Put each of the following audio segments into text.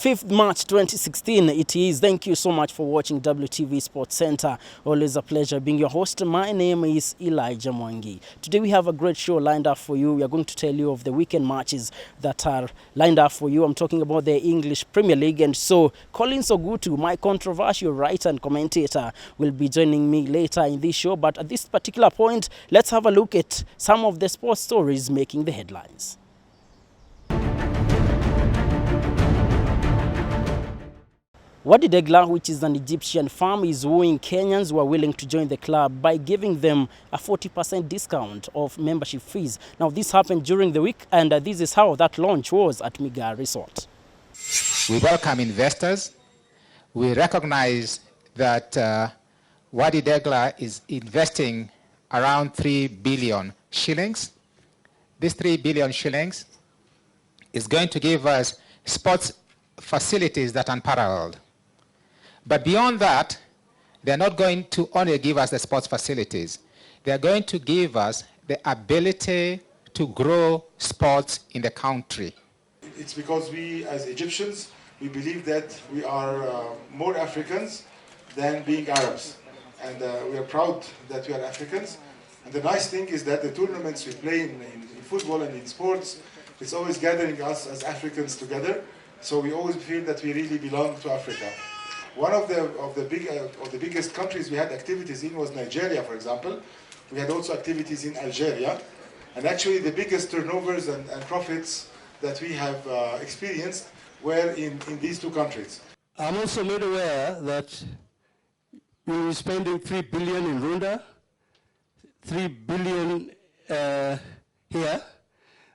5th March 2016 it is. Thank you so much for watching WTV Sports Center. Always a pleasure being your host. My name is Elijah Mwangi. Today we have a great show lined up for you. We are going to tell you of the weekend matches that are lined up for you. I'm talking about the English Premier League, and so Collins Ogutu, my controversial writer and commentator, will be joining me later in this show. But at this particular point, let's have a look at some of the sports stories making the headlines. WADI DEGLA, which is an Egyptian firm, is wooing Kenyans who are willing to join the club by giving them a 40% discount of membership fees. Now, this happened during the week, and this is how that launch was at Miga Resort. We welcome investors. We recognize that WADI DEGLA is investing around 3 billion shillings. This 3 billion shillings is going to give us sports facilities that are unparalleled. But beyond that, they're not going to only give us the sports facilities. They're going to give us the ability to grow sports in the country. It's because we, as Egyptians, we believe that we are more Africans than being Arabs. And we are proud that we are Africans. And the nice thing is that the tournaments we play in football and in sports, it's always gathering us as Africans together. So we always feel that we really belong to Africa. One of the biggest countries we had activities in was Nigeria, for example. We had also activities in Algeria. And actually the biggest turnovers and profits that we have experienced were in these two countries. I'm also made aware that we will be spending 3 billion in Rwanda, 3 billion here,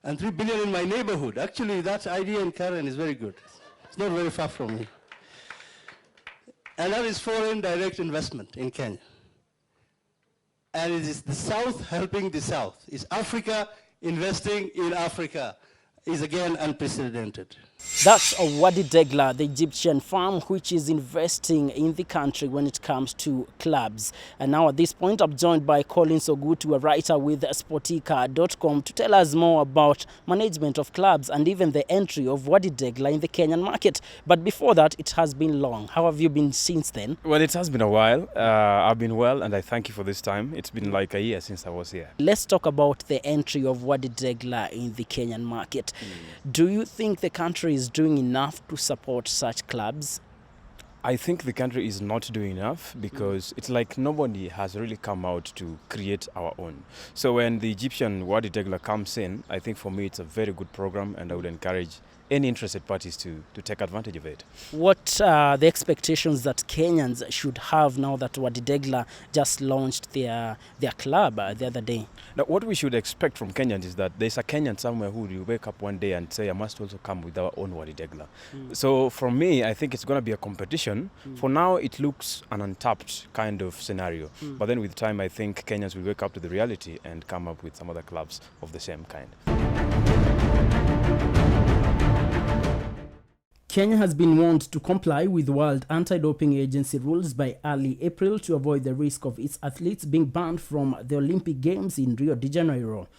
and 3 billion in my neighborhood. Actually, that idea in Karen is very good. It's not very far from me. And that is foreign direct investment in Kenya. And it is the South helping the South. It's Africa investing in Africa. Is again unprecedented. That's WADI DEGLA, the Egyptian firm which is investing in the country when it comes to clubs. And now at this point, I'm joined by Collins Ogutu, a writer with Sportica.com, to tell us more about management of clubs and even the entry of WADI DEGLA in the Kenyan market. But before that, it has been long. How have you been since then? Well, it has been a while. I've been well, and I thank you for this time. It's been like a year since I was here. Let's talk about the entry of WADI DEGLA in the Kenyan market. Do you think the country is doing enough to support such clubs? I think the country is not doing enough because it's like nobody has really come out to create our own. So when the Egyptian WADI DEGLA comes in, I think for me it's a very good program, and I would encourage any interested parties to take advantage of it. What are the expectations that Kenyans should have now that WADI DEGLA just launched their club the other day? Now, what we should expect from Kenyans is that there's a Kenyan somewhere who will wake up one day and say, I must also come with our own WADI DEGLA. So for me, I think it's going to be a competition. For now, it looks an untapped kind of scenario. But then with time, I think Kenyans will wake up to the reality and come up with some other clubs of the same kind. Kenya has been warned to comply with World Anti-Doping Agency rules by early April to avoid the risk of its athletes being banned from the Olympic Games in Rio de Janeiro.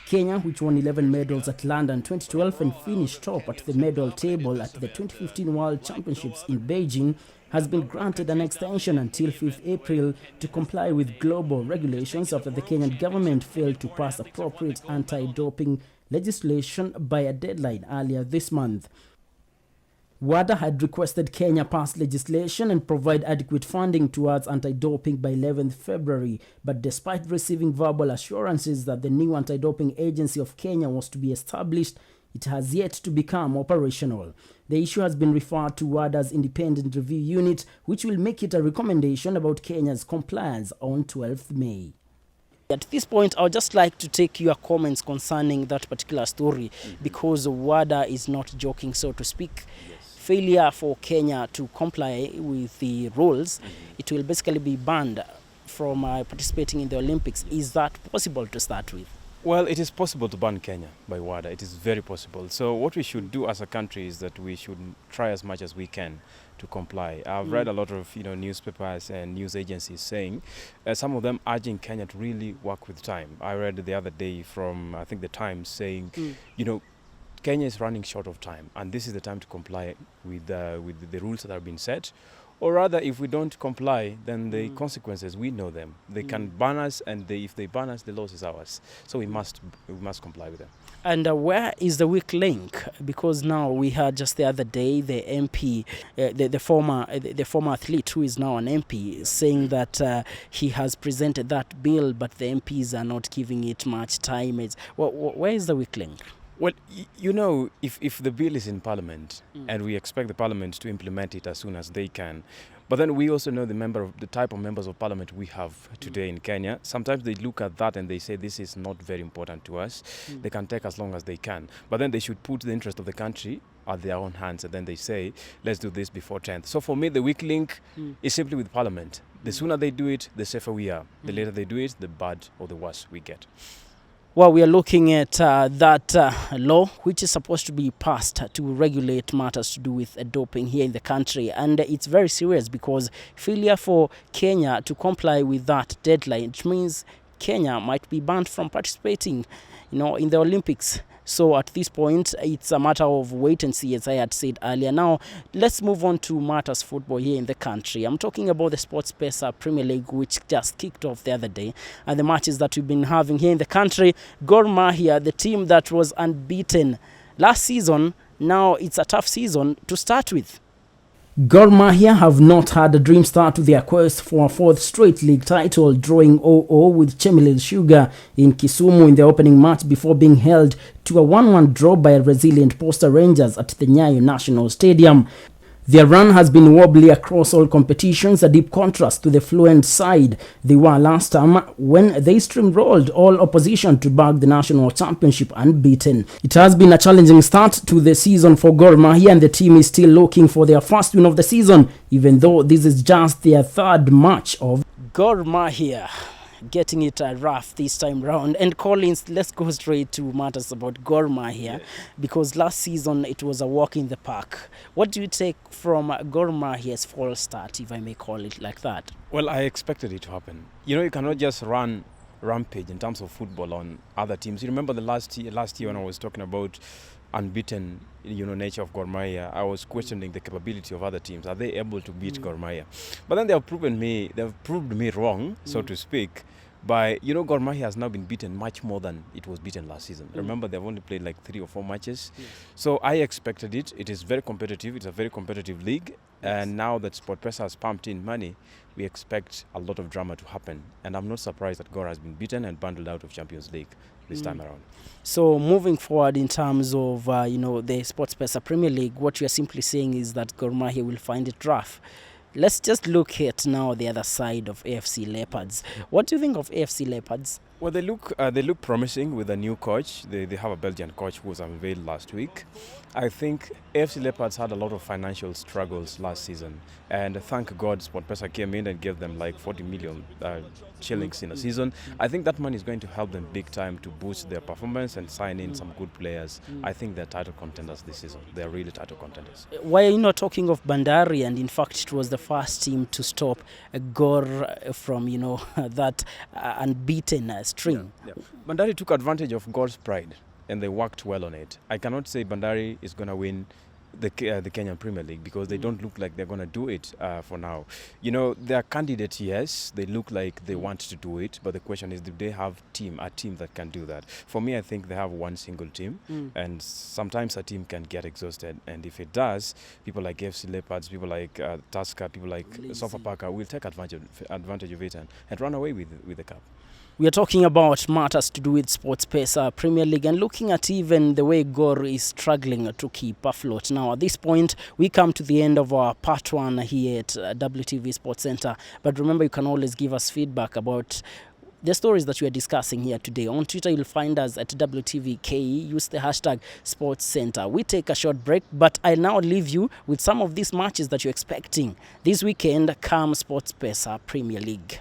Kenya, which won 11 medals at London 2012 and finished top at the medal table at the 2015 World Championships in Beijing, has been granted an extension until 5th April to comply with global regulations after the Kenyan government failed to pass appropriate anti-doping legislation by a deadline earlier this month. WADA had requested Kenya pass legislation and provide adequate funding towards anti-doping by 11th February, but despite receiving verbal assurances that the new anti-doping agency of Kenya was to be established, it has yet to become operational. The issue has been referred to WADA's independent review unit, which will make it a recommendation about Kenya's compliance on 12th May. At this point, I would just like to take your comments concerning that particular story, because WADA is not joking, so to speak. Failure for Kenya to comply with the rules, it will basically be banned from participating in the Olympics. Is that possible to start with? Well, it is possible to ban Kenya by WADA. It is very possible. So what we should do as a country is that we should try as much as we can to comply. I've read a lot of newspapers and news agencies saying, some of them urging Kenya to really work with time. I read the other day from, I think, the Times saying, Kenya is running short of time, and this is the time to comply with the rules that have been set. Or rather, if we don't comply, then the consequences, we know them. They can ban us, and if they ban us, the loss is ours. So we must comply with them. And where is the weak link? Because now we heard just the other day the MP, the former athlete who is now an MP, saying that he has presented that bill, but the MPs are not giving it much time. Where is the weak link? Well, you know, if the bill is in Parliament and we expect the Parliament to implement it as soon as they can, but then we also know the type of members of Parliament we have today in Kenya. Sometimes they look at that and they say this is not very important to us. They can take as long as they can, but then they should put the interest of the country at their own hands, and then they say, let's do this before 10th. So for me, the weak link is simply with Parliament. The sooner they do it, the safer we are. The later they do it, the bad or the worse we get. Well, we are looking at that law which is supposed to be passed to regulate matters to do with doping here in the country. And it's very serious because failure for Kenya to comply with that deadline, it means Kenya might be banned from participating, in the Olympics. So at this point, it's a matter of wait and see, as I had said earlier. Now, let's move on to matters football here in the country. I'm talking about the Sports Pesa Premier League, which just kicked off the other day. And the matches that we've been having here in the country, Gor Mahia, the team that was unbeaten last season, now it's a tough season to start with. Gor Mahia have not had a dream start to their quest for a fourth straight league title, drawing 0-0 with Chemelil Sugar in Kisumu in the opening match before being held to a 1-1 draw by a resilient Posta Rangers at the Nyayo National Stadium. Their run has been wobbly across all competitions, a deep contrast to the fluent side they were last time when they steamrolled all opposition to bag the national championship unbeaten. It has been a challenging start to the season for Gor Mahia, and the team is still looking for their first win of the season, even though this is just their third match of Gor Mahia. Getting it rough this time round. And Collins, let's go straight to matters about Gor Mahia, because last season it was a walk in the park. What do you take from Gor Mahia's false start, if I may call it like that? Well, I expected it to happen. You cannot just run rampage in terms of football on other teams. You remember the last year when I was talking about unbeaten nature of Gor Mahia, I was questioning the capability of other teams. Are they able to beat Gor Mahia? But then they've proved me wrong, so to speak. By Gor Mahia has now been beaten much more than it was beaten last season. Remember, they've only played like 3 or 4 matches. So I expected it. It is very competitive. It's a very competitive league. And now that SportPesa has pumped in money, we expect a lot of drama to happen. And I'm not surprised that Gor has been beaten and bundled out of Champions League this time around. So moving forward in terms of the SportPesa Premier League, what you're simply saying is that Gor Mahia will find it rough. Let's just look at now the other side of AFC Leopards. What do you think of AFC Leopards? Well, they look promising with a new coach. They have a Belgian coach who was unveiled last week. I think AFC Leopards had a lot of financial struggles last season, and thank God SportPesa came in and gave them like 40 million shillings in a season. I think that money is going to help them big time to boost their performance and sign in some good players. I think they're title contenders this season. They're really title contenders. Why are you not talking of Bandari? And in fact, it was the first team to stop Gor from that unbeaten string. Yeah. Bandari took advantage of Gor's pride, and they worked well on it. I cannot say Bandari is going to win the Kenyan Premier League because they don't look like they're going to do it for now. They're candidates, yes. They look like they want to do it, but the question is, do they have a team that can do that? For me, I think they have one single team, and sometimes a team can get exhausted. And if it does, people like FC Leopards, people like Tusker, people like Sofapaka will take advantage of it and run away with the cup. We are talking about matters to do with SportPesa Premier League and looking at even the way Gor is struggling to keep afloat. Now, at this point, we come to the end of our part 1 here at WTV Sports Center. But remember, you can always give us feedback about the stories that we are discussing here today. On Twitter, you'll find us at WTVKE. Use the hashtag Sports Center. We take a short break, but I now leave you with some of these matches that you're expecting this weekend come SportPesa Premier League.